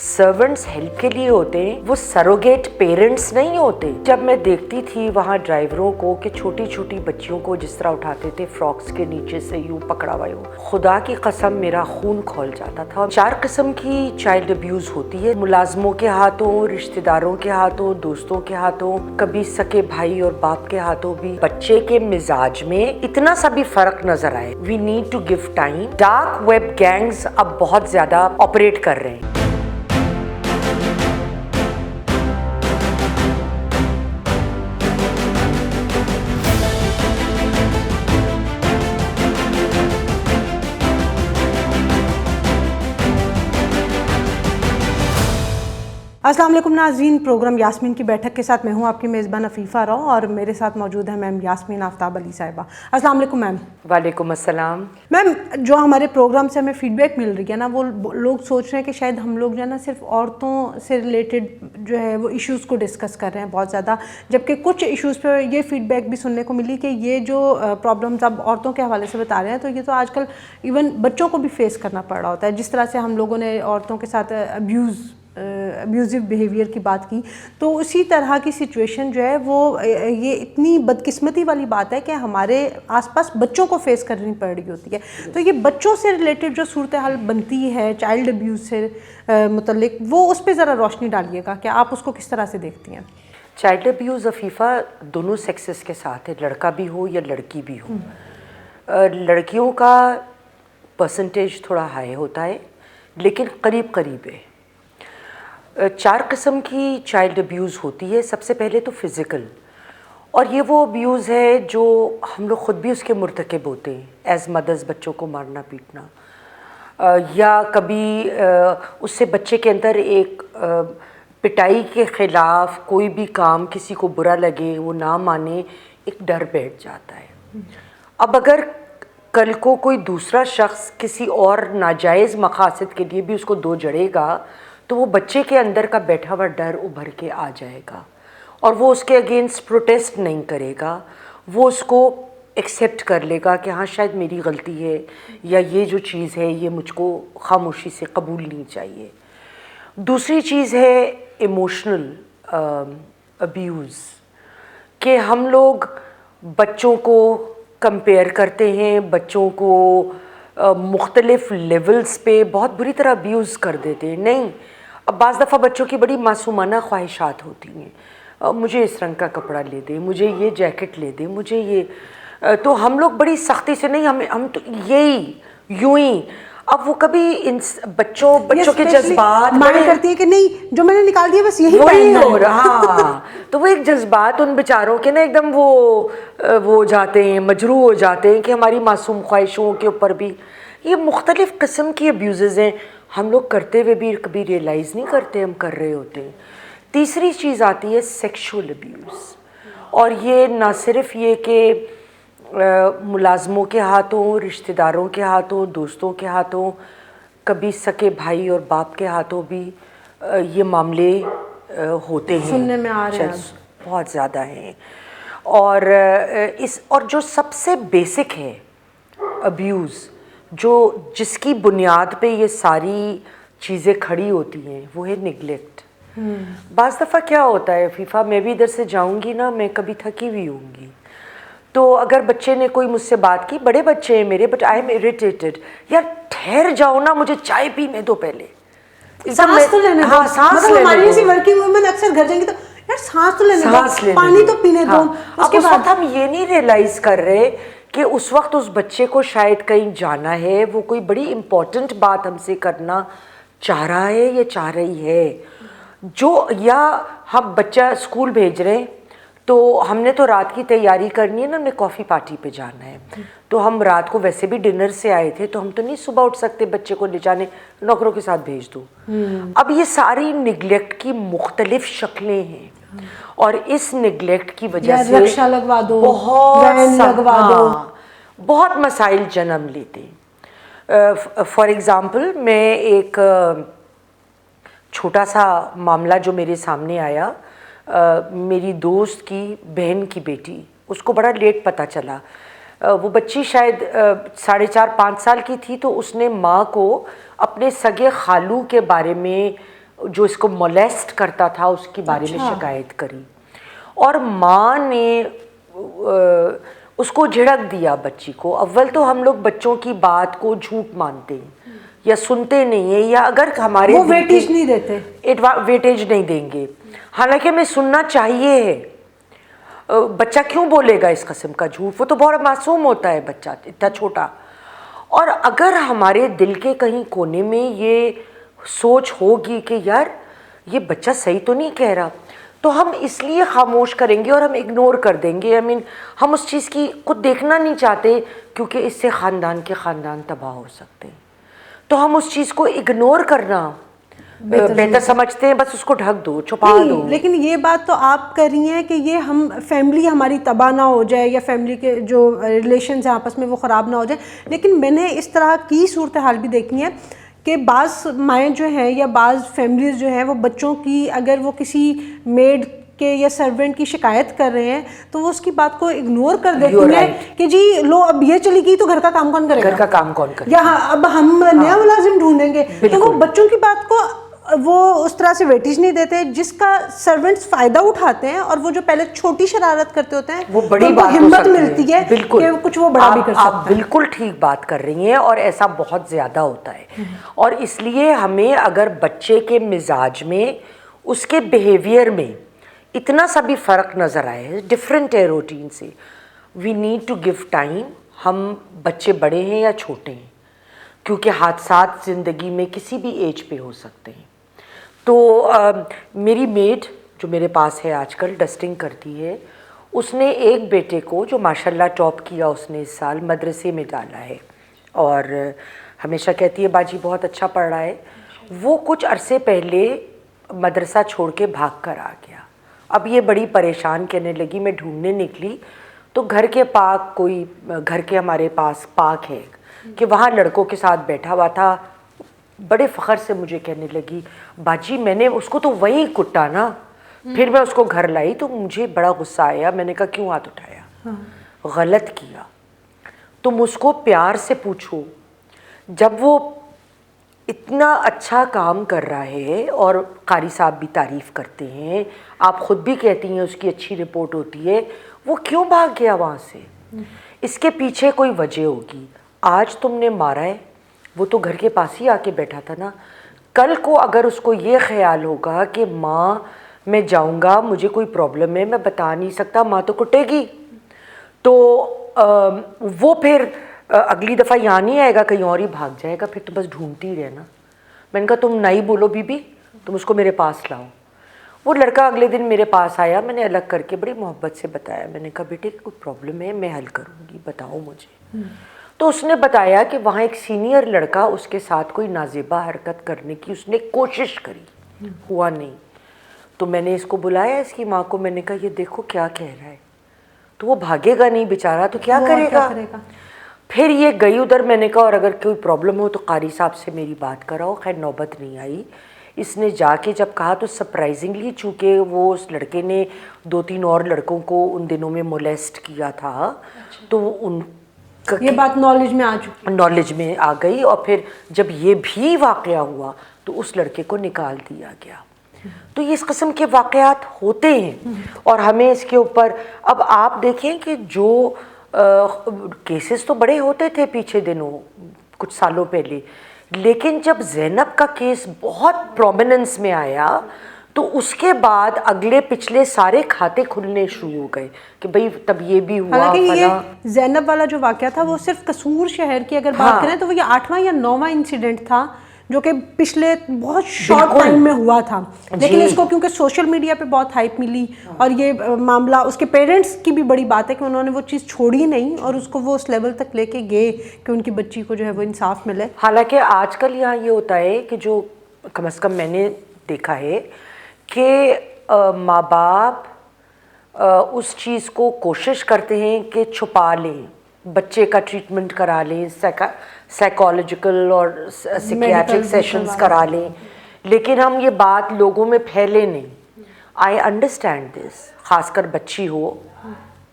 Servants help کے لیے ہوتے ہیں, وہ سروگیٹ پیرنٹس نہیں ہوتے. جب میں دیکھتی تھی وہاں ڈرائیوروں کو کہ چھوٹی چھوٹی بچیوں کو جس طرح اٹھاتے تھے فراکس کے نیچے سے یوں پکڑا ہوا ہو, خدا کی قسم میرا خون کھول جاتا تھا. 4 قسم کی چائلڈ ابیوز ہوتی ہے, ملازموں کے ہاتھوں, رشتہ داروں کے ہاتھوں, دوستوں کے ہاتھوں, کبھی سکے بھائی اور باپ کے ہاتھوں بھی. بچے کے مزاج میں اتنا سا بھی فرق نظر آئے, we need to give time. Dark web gangs اب بہت زیادہ آپریٹ کر رہے ہیں. السلام علیکم ناظرین, پروگرام یاسمین کی بیٹھک کے ساتھ میں ہوں آپ کی میزبان عفیفہ رو, اور میرے ساتھ موجود ہے میم یاسمین آفتاب علی صاحبہ. السلام علیکم میم. وعلیکم السلام. میم, جو ہمارے پروگرام سے ہمیں فیڈ بیک مل رہی ہے نا, وہ لوگ سوچ رہے ہیں کہ شاید ہم لوگ جو ہے نا صرف عورتوں سے ریلیٹڈ جو ہے وہ ایشوز کو ڈسکس کر رہے ہیں بہت زیادہ, جبکہ کچھ ایشوز پہ یہ فیڈ بیک بھی سننے کو ملی کہ یہ جو پرابلمز اب عورتوں کے حوالے سے بتا رہے ہیں, تو یہ تو آج کل ایون بچوں کو بھی فیس کرنا پڑ رہا ہوتا ہے. جس طرح سے ہم لوگوں نے عورتوں کے ساتھ ابیوزو بیہیویئر کی بات کی, تو اسی طرح کی سچویشن جو ہے وہ یہ اتنی بدقسمتی والی بات ہے کہ ہمارے آس پاس بچوں کو فیس کرنی پڑ رہی ہوتی ہے. تو یہ بچوں سے ریلیٹڈ جو صورتحال بنتی ہے چائلڈ ابیوز سے متعلق, وہ اس پہ ذرا روشنی ڈالیے گا کہ آپ اس کو کس طرح سے دیکھتی ہیں. چائلڈ ابیوز عفیفہ دونوں سیکسز کے ساتھ ہے, لڑکا بھی ہو یا لڑکی بھی ہو. لڑکیوں کا پرسنٹیج تھوڑا ہائی ہوتا ہے لیکن قریب قریب ہے. 4 قسم کی چائلڈ ابیوز ہوتی ہے. سب سے پہلے تو فزیکل, اور یہ وہ ابیوز ہے جو ہم لوگ خود بھی اس کے مرتکب ہوتے ہیں, ایز مدرز بچوں کو مارنا پیٹنا, یا کبھی اس سے بچے کے اندر ایک پٹائی کے خلاف کوئی بھی کام کسی کو برا لگے وہ نہ مانے, ایک ڈر بیٹھ جاتا ہے. اب اگر کل کو کوئی دوسرا شخص کسی اور ناجائز مقاصد کے لیے بھی اس کو دو جڑے گا تو وہ بچے کے اندر کا بیٹھا ہوا ڈر ابھر کے آ جائے گا, اور وہ اس کے اگینسٹ پروٹیسٹ نہیں کرے گا, وہ اس کو ایکسیپٹ کر لے گا کہ ہاں شاید میری غلطی ہے, یا یہ جو چیز ہے یہ مجھ کو خاموشی سے قبول نہیں چاہیے. دوسری چیز ہے ایموشنل ابیوز, کہ ہم لوگ بچوں کو کمپیئر کرتے ہیں, بچوں کو مختلف لیولز پہ بہت بری طرح ابیوز کر دیتے ہیں. نہیں, اب بعض دفعہ بچوں کی بڑی معصومانہ خواہشات ہوتی ہیں, مجھے اس رنگ کا کپڑا لے دے, مجھے یہ جیکٹ لے دے, مجھے یہ, تو ہم لوگ بڑی سختی سے نہیں, ہم تو یہی یوں ہی. اب وہ کبھی بچوں کے جذبات مانے کرتی ہے کہ نہیں جو میں نے نکال دیا بس یہی ہو رہا, تو وہ ایک جذبات ان بیچاروں کے نا ایک دم وہ جاتے ہیں, مجروح ہو جاتے ہیں کہ ہماری معصوم خواہشوں کے اوپر بھی. یہ مختلف قسم کی ابیوزز ہیں, ہم لوگ کرتے ہوئے بھی کبھی ریئلائز نہیں کرتے ہم کر رہے ہوتے ہیں. تیسری چیز آتی ہے سیکشول ابیوز, اور یہ نہ صرف یہ کہ ملازموں کے ہاتھوں, رشتہ داروں کے ہاتھوں, دوستوں کے ہاتھوں, کبھی سکے بھائی اور باپ کے ہاتھوں بھی یہ معاملے ہوتے ہیں, سننے میں آ رہے ہیں, بہت زیادہ ہیں. اور جو سب سے بیسک ہے ابیوز, جس کی بنیاد پہ یہ ساری چیزیں کھڑی ہوتی ہیں, وہ ہے نگلیکٹ. بعض دفعہ کیا ہوتا ہے عفیفہ, میں بھی ادھر سے جاؤں گی نا, میں کبھی تھکی ہوئی ہوں گی, تو اگر بچے نے کوئی مجھ سے بات کی, بڑے بچے ہیں میرے, بٹ آئی ایم اریٹیٹڈ, یار ٹھہر جاؤ نا, مجھے چائے پینے دو پہلے, سانس تو لینے دو. ہاں سانس لینے دو. ہماری ایسی ورکنگ وومن اکثر گھر جائیں گی تو یار سانس تو لینے دو, پانی تو پینے دو. اب اس وقت ہم یہ نہیں ریئلائز کر رہے کہ اس وقت اس بچے کو شاید کہیں جانا ہے, وہ کوئی بڑی امپورٹنٹ بات ہم سے کرنا چاہ رہا ہے یا چاہ رہی ہے. یا ہم بچہ اسکول بھیج رہے ہیں, تو ہم نے تو رات کی تیاری کرنی ہے نا, ہمیں کافی پارٹی پہ جانا ہے, تو ہم رات کو ویسے بھی ڈنر سے آئے تھے, تو ہم تو نہیں صبح اٹھ سکتے بچے کو لے جانے, نوکروں کے ساتھ بھیج دو. اب یہ ساری نگلیکٹ کی مختلف شکلیں ہیں, اور اس نگلیکٹ کی وجہ سے رکشا لگوا دو, وین لگوا دو, بہت مسائل جنم لیتے ہیں. فار ایگزامپل, میں ایک چھوٹا سا معاملہ جو میرے سامنے آیا, میری دوست کی بہن کی بیٹی, اس کو بڑا لیٹ پتہ چلا, وہ بچی شاید 4.5-5 سال کی تھی, تو اس نے ماں کو اپنے سگے خالو کے بارے میں جو اس کو مولیسٹ کرتا تھا اس کے بارے میں شکایت کری, اور ماں نے اس کو جھڑک دیا بچی کو. اول تو ہم لوگ بچوں کی بات کو جھوٹ مانتے ہیں یا سنتے نہیں ہیں, یا اگر ہمارے وہ ویٹیج نہیں دیتے, ویٹیج نہیں دیں گے, حالانکہ ہمیں سننا چاہیے ہے. بچہ کیوں بولے گا اس قسم کا جھوٹ؟ وہ تو بہت معصوم ہوتا ہے بچہ, اتنا چھوٹا. اور اگر ہمارے دل کے کہیں کونے میں یہ سوچ ہوگی کہ یار یہ بچہ صحیح تو نہیں کہہ رہا, تو ہم اس لیے خاموش کریں گے اور ہم اگنور کر دیں گے. ہم اس چیز کی خود دیکھنا نہیں چاہتے کیونکہ اس سے خاندان کے خاندان تباہ ہو سکتے ہیں, تو ہم اس چیز کو اگنور کرنا بہتر سمجھتے ہیں, بس اس کو ڈھک دو, چھپا دو. لیکن یہ بات تو آپ کر رہی ہیں کہ یہ ہم فیملی ہماری تباہ نہ ہو جائے یا فیملی کے جو ریلیشنز ہیں آپس میں وہ خراب نہ ہو جائے. لیکن میں نے اس طرح کی صورتحال بھی دیکھی ہے کہ بعض مائیں جو ہیں یا بعض فیملیز جو ہیں وہ بچوں کی اگر وہ کسی میڈ کے یا سرونٹ کی شکایت کر رہے ہیں تو وہ اس کی بات کو اگنور کر دیتی ہیں کہ جی لو اب یہ چلی گئی تو گھر کا کام کون کرے گا, گھر کا کام کون کرے گا, یا اب ہم نیا ملازم ڈھونڈیں گے. تو وہ بچوں کی بات کو وہ اس طرح سے ویٹیج نہیں دیتے جس کا سرونٹس فائدہ اٹھاتے ہیں, اور وہ جو پہلے چھوٹی شرارت کرتے ہوتے ہیں وہ بڑی بات ہمت ملتی ہے کہ کچھ وہ بڑا بھی کر سکتا ہے. آپ بالکل ٹھیک بات کر رہی ہیں, اور ایسا بہت زیادہ ہوتا ہے. اور اس لیے ہمیں اگر بچے کے مزاج میں, اس کے بیہیویئر میں اتنا سا بھی فرق نظر آئے, ڈفرینٹ ہے روٹین سے, we need to give time. ہم بچے بڑے ہیں یا چھوٹے ہیں, کیونکہ حادثات زندگی میں کسی بھی ایج پہ ہو سکتے ہیں. تو میری میڈ جو میرے پاس ہے آج کل ڈسٹنگ کرتی ہے, اس نے ایک بیٹے کو جو ماشاءاللہ ٹاپ کیا اس نے اس سال, مدرسے میں ڈالا ہے, اور ہمیشہ کہتی ہے باجی بہت اچھا پڑھ رہا ہے. وہ کچھ عرصے پہلے مدرسہ چھوڑ کے بھاگ کر آ گیا. اب یہ بڑی پریشان کہنے لگی, میں ڈھونڈنے نکلی تو گھر کے پاک کوئی, گھر کے ہمارے پاس پاک ہے کہ وہاں لڑکوں کے ساتھ بیٹھا ہوا تھا. بڑے فخر سے مجھے کہنے لگی باجی میں نے اس کو تو وہیں کٹا نا. پھر میں اس کو گھر لائی تو مجھے بڑا غصہ آیا. میں نے کہا کیوں ہاتھ اٹھایا؟ غلط کیا. تم اس کو پیار سے پوچھو, جب وہ اتنا اچھا کام کر رہا ہے اور قاری صاحب بھی تعریف کرتے ہیں, آپ خود بھی کہتی ہیں اس کی اچھی رپورٹ ہوتی ہے, وہ کیوں بھاگ گیا وہاں سے؟ اس کے پیچھے کوئی وجہ ہوگی. آج تم نے مارا ہے, وہ تو گھر کے پاس ہی آ کے بیٹھا تھا نا. کل کو اگر اس کو یہ خیال ہوگا کہ ماں میں جاؤں گا, مجھے کوئی پرابلم ہے, میں بتا نہیں سکتا, ماں تو کٹے گی, تو وہ پھر اگلی دفعہ یہاں نہیں آئے گا, کہیں اور ہی بھاگ جائے گا. پھر تو بس ڈھونڈتی ہی رہنا. میں نے کہا تم نہیں بولو بی بی, تم اس کو میرے پاس لاؤ. وہ لڑکا اگلے دن میرے پاس آیا, میں نے الگ کر کے بڑی محبت سے بتایا. میں نے کہا بیٹے کوئی پرابلم ہے, میں حل کروں گی, بتاؤ مجھے. تو اس نے بتایا کہ وہاں ایک سینئر لڑکا اس کے ساتھ کوئی نازیبہ حرکت کرنے کی اس نے کوشش کری, ہوا نہیں. تو میں نے اس کو بلایا, اس کی ماں کو, میں نے کہا یہ دیکھو کیا کہہ رہا ہے. تو وہ بھاگے گا نہیں بیچارہ, تو کیا کرے گا. پھر یہ گئی ادھر. میں نے کہا اور اگر کوئی پرابلم ہو تو قاری صاحب سے میری بات کراؤ. خیر نوبت نہیں آئی. اس نے جا کے جب کہا تو سرپرائزنگلی, چونکہ وہ اس لڑکے نے 2-3 اور لڑکوں کو ان دنوں میں مولیسٹ کیا تھا, تو ان یہ بات نالج میں آ گئی. اور پھر جب یہ بھی واقعہ ہوا تو اس لڑکے کو نکال دیا گیا. تو یہ اس قسم کے واقعات ہوتے ہیں, اور ہمیں اس کے اوپر, اب آپ دیکھیں کہ جو کیسز تو بڑے ہوتے تھے پیچھے دنوں, کچھ سالوں پہلے, لیکن جب زینب کا کیس بہت پرومیننس میں آیا تو اس کے بعد اگلے پچھلے سارے کھاتے کھلنے شروع ہو گئے کہ بھئی تب یہ بھی ہوا. حالانکہ یہ زینب والا جو واقعہ تھا وہ صرف قصور شہر کی اگر بات کریں تو وہ یہ 8واں یا 9واں انسیڈنٹ تھا جو کہ پچھلے بہت شارٹ ٹائم میں ہوا تھا. لیکن اس کو کیونکہ سوشل میڈیا پہ بہت ہائپ ملی, اور یہ معاملہ اس کے پیرنٹس کی بھی بڑی بات ہے کہ انہوں نے وہ چیز چھوڑی نہیں اور اس کو وہ اس لیول تک لے کے گئے کہ ان کی بچی کو جو ہے وہ انصاف ملے. حالانکہ آج کل یہاں یہ ہوتا ہے کہ جو کم از کم میں نے دیکھا ہے کہ ماں باپ اس چیز کو کوشش کرتے ہیں کہ چھپا لیں, بچے کا ٹریٹمنٹ کرا لیں, سائیکالوجیکل اور سیکیاٹرک سیشنز کرا لیں, لیکن ہم یہ بات لوگوں میں پھیلے نہیں. آئی انڈرسٹینڈ دس, خاص کر بچی ہو,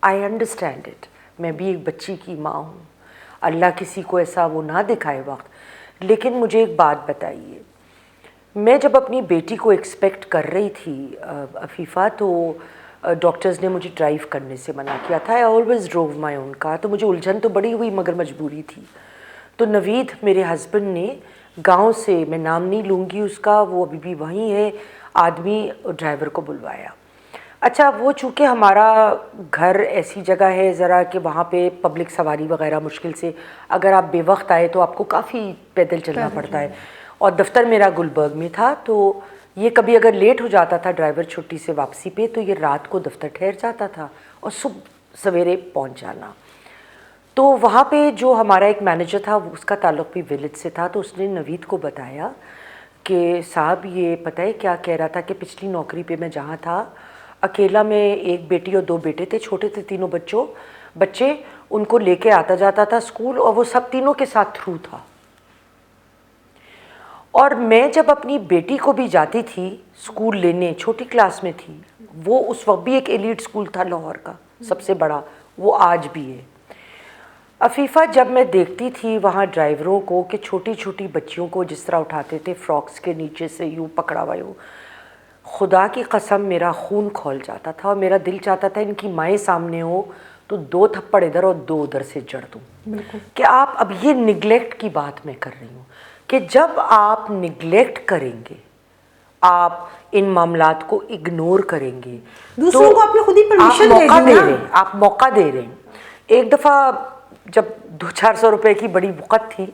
آئی انڈرسٹینڈ اٹ. میں بھی ایک بچی کی ماں ہوں, اللہ کسی کو ایسا وہ نہ دکھائے وقت. لیکن مجھے ایک بات بتائیے, میں جب اپنی بیٹی کو ایکسپیکٹ کر رہی تھی عفیفہ، تو ڈاکٹرز نے مجھے ڈرائیو کرنے سے منع کیا تھا. آئی آلویز ڈروو مائی اون کار. تو مجھے الجھن تو بڑی ہوئی مگر مجبوری تھی. تو نوید میرے ہسبینڈ نے گاؤں سے، میں نام نہیں لوں گی اس کا، وہ ابھی بھی وہیں ہے، آدمی ڈرائیور کو بلوایا. اچھا وہ چونکہ ہمارا گھر ایسی جگہ ہے ذرا کہ وہاں پہ پبلک سواری وغیرہ مشکل سے، اگر آپ بے وقت آئے تو آپ کو کافی پیدل چلنا پڑتا ہے. اور دفتر میرا گلبرگ میں تھا، تو یہ کبھی اگر لیٹ ہو جاتا تھا ڈرائیور چھٹی سے واپسی پہ، تو یہ رات کو دفتر ٹھہر جاتا تھا اور صبح سویرے پہنچ جانا. تو وہاں پہ جو ہمارا ایک مینیجر تھا، اس کا تعلق بھی ولیج سے تھا، تو اس نے نوید کو بتایا کہ صاحب یہ پتہ ہے کیا کہہ رہا تھا کہ پچھلی نوکری پہ میں جہاں تھا، اکیلا میں ایک بیٹی اور 2 بیٹے تھے، چھوٹے تھے تینوں بچے، ان کو لے کے آتا جاتا تھا اسکول، اور وہ سب تینوں کے ساتھ تھرو تھا. اور میں جب اپنی بیٹی کو بھی جاتی تھی اسکول لینے، چھوٹی کلاس میں تھی، وہ اس وقت بھی ایک ایلیٹ اسکول تھا لاہور کا سب سے بڑا، وہ آج بھی ہے. عفیفہ جب میں دیکھتی تھی وہاں ڈرائیوروں کو کہ چھوٹی چھوٹی بچیوں کو جس طرح اٹھاتے تھے فراکس کے نیچے سے یوں پکڑا ہوا یوں، خدا کی قسم میرا خون کھول جاتا تھا، اور میرا دل چاہتا تھا ان کی مائیں سامنے ہو تو 2 تھپڑ ادھر اور 2 ادھر سے جڑ دوں. کہ آپ اب یہ نگلیکٹ کی بات میں کر رہی ہوں کہ جب آپ نگلیکٹ کریں گے، آپ ان معاملات کو اگنور کریں گے، دوسروں کو آپ نے خود ہی پرمیشن دے دی نا. آپ موقع دے رہے ہیں. ایک دفعہ جب 200-400 روپے کی بڑی وقت تھی،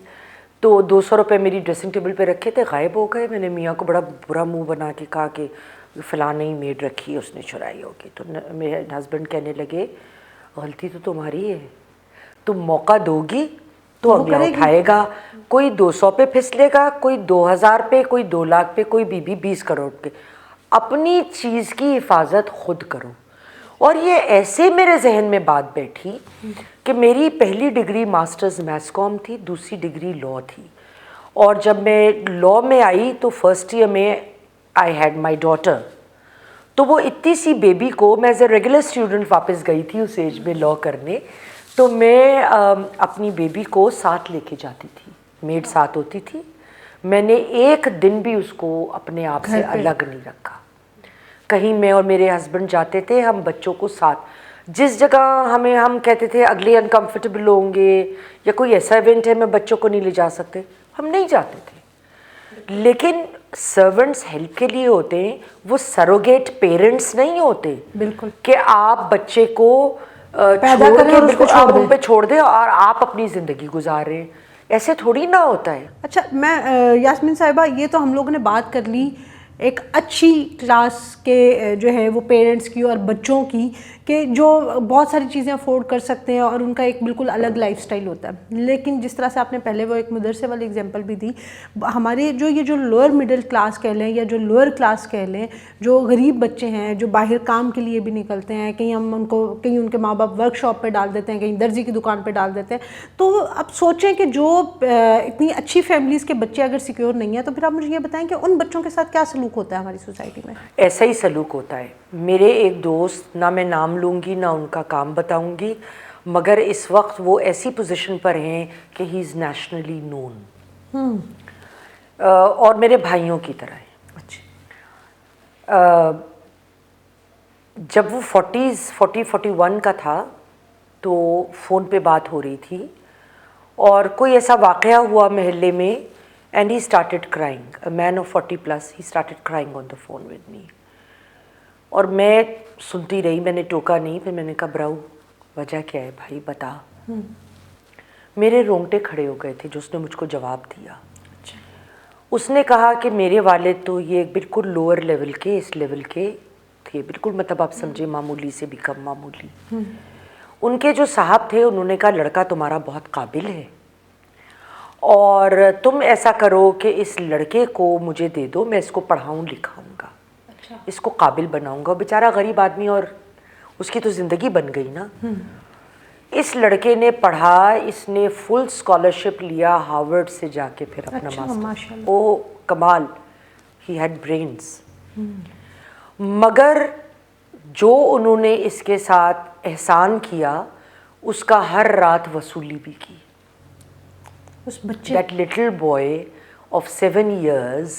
تو 200 روپے میری ڈریسنگ ٹیبل پہ رکھے تھے، غائب ہو گئے. میں نے میاں کو بڑا برا منہ بنا کے کہا کہ فلاں نہیں میڈ رکھی، اس نے چرائی ہوگی. تو میرے ہسبینڈ کہنے لگے غلطی تو تمہاری ہے، تم موقع دو گی تو اگلا اٹھائے گا. کوئی 200 پہ پھسلے گا، کوئی 2000 پہ، کوئی 2 لاکھ پہ، کوئی 20 کروڑ پہ. اپنی چیز کی حفاظت خود کرو. اور یہ ایسے میرے ذہن میں بات بیٹھی کہ میری پہلی ڈگری ماسٹرز میس کام تھی، دوسری ڈگری لاء تھی. اور جب میں لاء میں آئی تو فرسٹ ایئر میں آئی ہیڈ مائی ڈاٹر. تو وہ اتنی سی بیبی کو، میں ایز اے ریگولر اسٹوڈنٹ واپس گئی تھی اس ایج میں لاء کرنے، تو میں اپنی بیبی کو ساتھ لے کے جاتی تھی، میڈ ساتھ ہوتی تھی. میں نے ایک دن بھی اس کو اپنے آپ سے الگ نہیں رکھا. کہیں میں اور میرے ہسبینڈ جاتے تھے، ہم بچوں کو ساتھ، جس جگہ ہم کہتے تھے اگلے انکمفرٹیبل ہوں گے یا کوئی ایسا ایونٹ ہے میں بچوں کو نہیں لے جا سکتے، ہم نہیں جاتے تھے. لیکن سرونٹس ہیلپ کے لیے ہوتے ہیں، وہ سروگیٹ پیرنٹس نہیں ہوتے. بالکل کہ آپ بچے کو چھوڑ کے بالکل آپ ان پہ چھوڑ دیں اور آپ اپنی زندگی گزار رہے ہیں. ایسے تھوڑی نہ ہوتا ہے. اچھا میں یاسمین صاحبہ، یہ تو ہم لوگوں نے بات کر لی ایک اچھی کلاس کے جو ہے وہ پیرنٹس کی اور بچوں کی، کہ جو بہت ساری چیزیں افورڈ کر سکتے ہیں اور ان کا ایک بالکل الگ لائف سٹائل ہوتا ہے. لیکن جس طرح سے آپ نے پہلے وہ ایک مدرسے والی اگزامپل بھی دی، ہمارے جو لوئر مڈل کلاس کہہ لیں یا جو لوئر کلاس کہہ لیں، جو غریب بچے ہیں، جو باہر کام کے لیے بھی نکلتے ہیں، کہیں کہیں ان کے ماں باپ ورک شاپ پہ ڈال دیتے ہیں، کہیں درزی کی دکان پہ ڈال دیتے ہیں. تو اب سوچیں کہ جو اتنی اچھی فیملیز کے بچے اگر سیکیور نہیں ہیں، تو پھر آپ مجھے یہ بتائیں کہ ان بچوں کے ساتھ کیا سلوک ہوتا ہے ہماری سوسائٹی میں؟ ایسا ہی سلوک ہوتا ہے. میرے ایک دوست، نہ میں نام لوں گی نہ ان کا کام بتاؤں گی، مگر اس وقت وہ ایسی پوزیشن پر ہیں کہ ہی از نیشنلی نون، اور میرے بھائیوں کی طرح ہیں. جب وہ 41 کا تھا تو فون پہ بات ہو رہی تھی، اور کوئی ایسا واقعہ ہوا محلے میں، and he started crying. A man of 40+, he started crying on the phone with me. اور میں سنتی رہی، میں نے ٹوکا نہیں. پھر میں نے کہا براؤ وجہ کیا ہے بھائی بتا. میرے رونگٹے کھڑے ہو گئے تھے جو اس نے مجھ کو جواب دیا. اس نے کہا کہ میرے والد تو یہ بالکل لوور لیول کے، اس لیول کے تھے، بالکل مطلب آپ سمجھے معمولی سے بھی کم معمولی. ان کے جو صاحب تھے انہوں نے کہا لڑکا تمہارا بہت قابل ہے، اور تم ایسا کرو کہ اس لڑکے کو مجھے دے دو، میں اس کو پڑھاؤں لکھاؤں گا، اس کو قابل بناؤں گا. بیچارہ غریب آدمی، اور اس کی تو زندگی بن گئی نا. اس لڑکے نے پڑھا، اس نے فل اسکالرشپ لیا ہارورڈ سے جا کے، پھر اپنا master. O Kamal, he had brains. مگر جو انہوں نے اس کے ساتھ احسان کیا، اس کا ہر رات وصولی بھی کی. اس بچے، that little boy of 7 years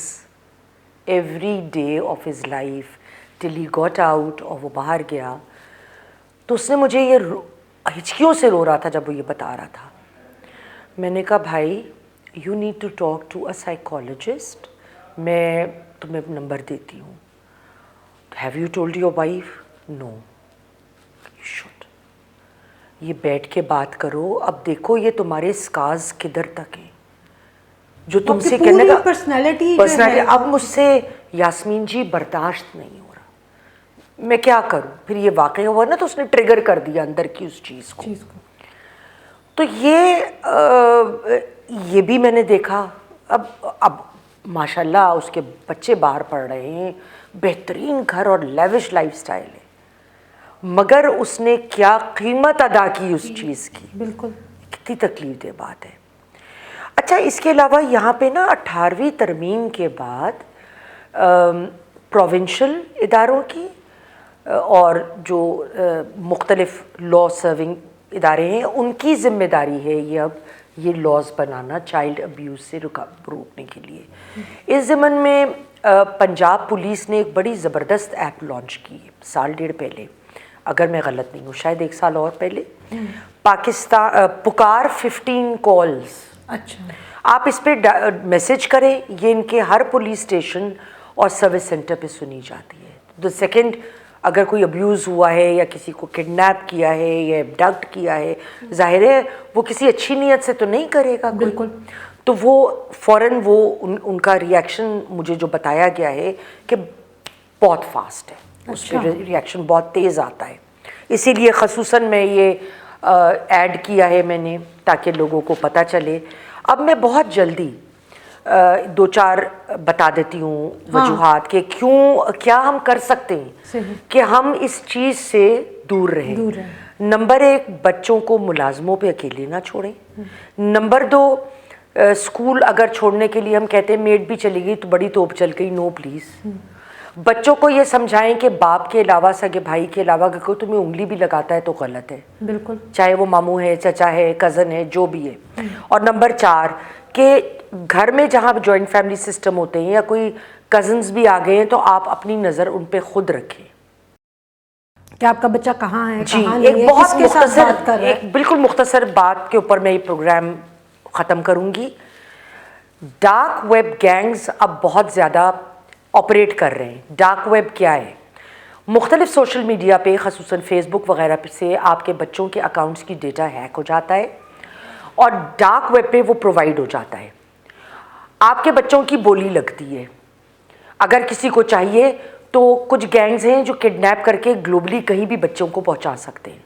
every day of his life till he got out, اور وہ باہر گیا, تو اس نے مجھے یہ ہچکیوں سے رو رہا تھا جب وہ یہ بتا رہا تھا. میں نے کہا بھائی you need to talk to a psychologist, میں تمہیں نمبر دیتی ہوں. Have you told your wife? No. You should. یہ بیٹھ کے بات کرو. اب دیکھو یہ تمہارے اسکارز کدھر تک ہیں جو تم سے کہنے کا پرسنالٹی. اب مجھ سے یاسمین جی برداشت نہیں ہو رہا, میں کیا کروں. پھر یہ واقعہ ہوا نا تو اس نے ٹریگر کر دیا اندر کی اس چیز کو. تو یہ بھی میں نے دیکھا. اب ماشاء اللہ اس کے بچے باہر پڑھ رہے ہیں, بہترین گھر اور لیوش لائف سٹائل ہے, مگر اس نے کیا قیمت ادا کی اس چیز کی. بالکل کتنی تکلیف دہ بات ہے. اچھا اس کے علاوہ یہاں پہ نا 18ویں ترمیم کے بعد پروونشل اداروں کی اور جو مختلف لا سرونگ ادارے ہیں ان کی ذمہ داری ہے یہ اب یہ لاز بنانا چائلڈ ابیوز سے روکنے کے لیے. اس ضمن میں پنجاب پولیس نے ایک بڑی زبردست ایپ لانچ کی 1.5 پہلے, اگر میں غلط نہیں ہوں شاید 1 سال اور پہلے, پاکستان پکار 15 کالز. اچھا, آپ اس پہ میسج کریں, یہ ان کے ہر پولیس اسٹیشن اور سروس سینٹر پہ سنی جاتی ہے. دا سیکنڈ اگر کوئی ابیوز ہوا ہے یا کسی کو کڈنیپ کیا ہے یا ابڈکٹ کیا ہے, ظاہر ہے وہ کسی اچھی نیت سے تو نہیں کرے گا. بالکل. تو وہ فوراً وہ ان کا ری ایکشن مجھے جو بتایا گیا ہے کہ بہت فاسٹ ہے, اس پہ ری ایکشن بہت تیز آتا ہے. اسی لیے خصوصاً میں یہ ایڈ کیا ہے میں نے تاکہ لوگوں کو پتہ چلے. اب میں بہت جلدی 2-4 بتا دیتی ہوں وجوہات کہ کیا ہم کر سکتے ہیں کہ ہم اس چیز سے دور رہیں. نمبر 1, بچوں کو ملازموں پہ اکیلے نہ چھوڑیں. نمبر 2, اسکول اگر چھوڑنے کے لیے ہم کہتے ہیں میڈ بھی چلی گئی تو بڑی توپ چل گئی, نو پلیز. بچوں کو یہ سمجھائیں کہ باپ کے علاوہ سگے بھائی کے علاوہ اگر کوئی تمہیں انگلی بھی لگاتا ہے تو غلط ہے. بالکل, چاہے وہ ماموں ہے, چچا ہے, کزن ہے, جو بھی ہے. اور نمبر 4 کہ گھر میں جہاں جوائنٹ فیملی سسٹم ہوتے ہیں یا کوئی کزنز بھی آ گئے ہیں تو آپ اپنی نظر ان پہ خود رکھیں کہ آپ کا بچہ کہاں ہے, جی. ایک بہت مختصر, ایک بالکل مختصر بات کے اوپر میں یہ پروگرام ختم کروں گی. ڈارک ویب گینگز اب بہت زیادہ آپریٹ کر رہے ہیں. ڈارک ویب کیا ہے؟ مختلف سوشل میڈیا پہ خصوصاً فیس بک وغیرہ سے آپ کے بچوں کے اکاؤنٹس کی ڈیٹا ہیک ہو جاتا ہے اور ڈارک ویب پہ وہ پرووائڈ ہو جاتا ہے. آپ کے بچوں کی بولی لگتی ہے. اگر کسی کو چاہیے تو کچھ گینگز ہیں جو کڈنیپ کر کے گلوبلی کہیں بھی بچوں کو پہنچا سکتے ہیں,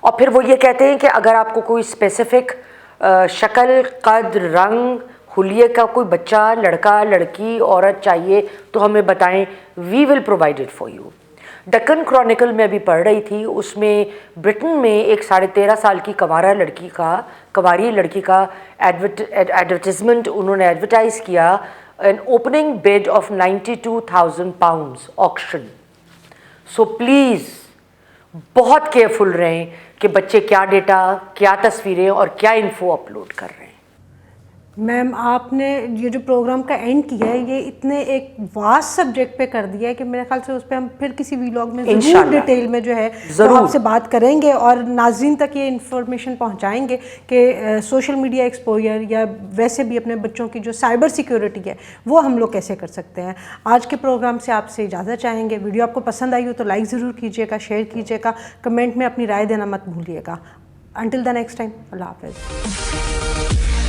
اور پھر وہ یہ کہتے ہیں کہ اگر آپ کو کوئی اسپیسیفک شکل, قد, رنگ, حلیے کا کوئی بچہ, لڑکا, لڑکی, عورت چاہیے تو ہمیں بتائیں, we will provide it for you. Deccan Chronicle میں بھی پڑھ رہی تھی, اس میں برٹن میں ایک 13.5 سال کی کنواری لڑکی کا ایڈورٹیزمنٹ انہوں نے ایڈورٹائز کیا, an opening bid of £92,000 auction. So please بہت کیئرفل رہیں کہ بچے کیا ڈیٹا, کیا تصویریں اور کیا انفو اپلوڈ کر رہے ہیں. میم آپ نے یہ جو پروگرام کا اینڈ کیا ہے یہ اتنے ایک واسٹ سبجیکٹ پہ کر دیا ہے کہ میرے خیال سے اس پہ ہم پھر کسی ویلاگ میں ضرور ڈیٹیل میں جو ہے وہ آپ سے بات کریں گے اور ناظرین تک یہ انفارمیشن پہنچائیں گے کہ سوشل میڈیا ایکسپوجر یا ویسے بھی اپنے بچوں کی جو سائبر سیکیورٹی ہے وہ ہم لوگ کیسے کر سکتے ہیں. آج کے پروگرام سے آپ سے اجازت چاہیں گے. ویڈیو آپ کو پسند آئی ہو تو لائک ضرور کیجیے گا, شیئر کیجیے گا, کمنٹ میں اپنی رائے دینا مت بھولیے گا. انٹل دا نیکسٹ ٹائم, اللہ حافظ.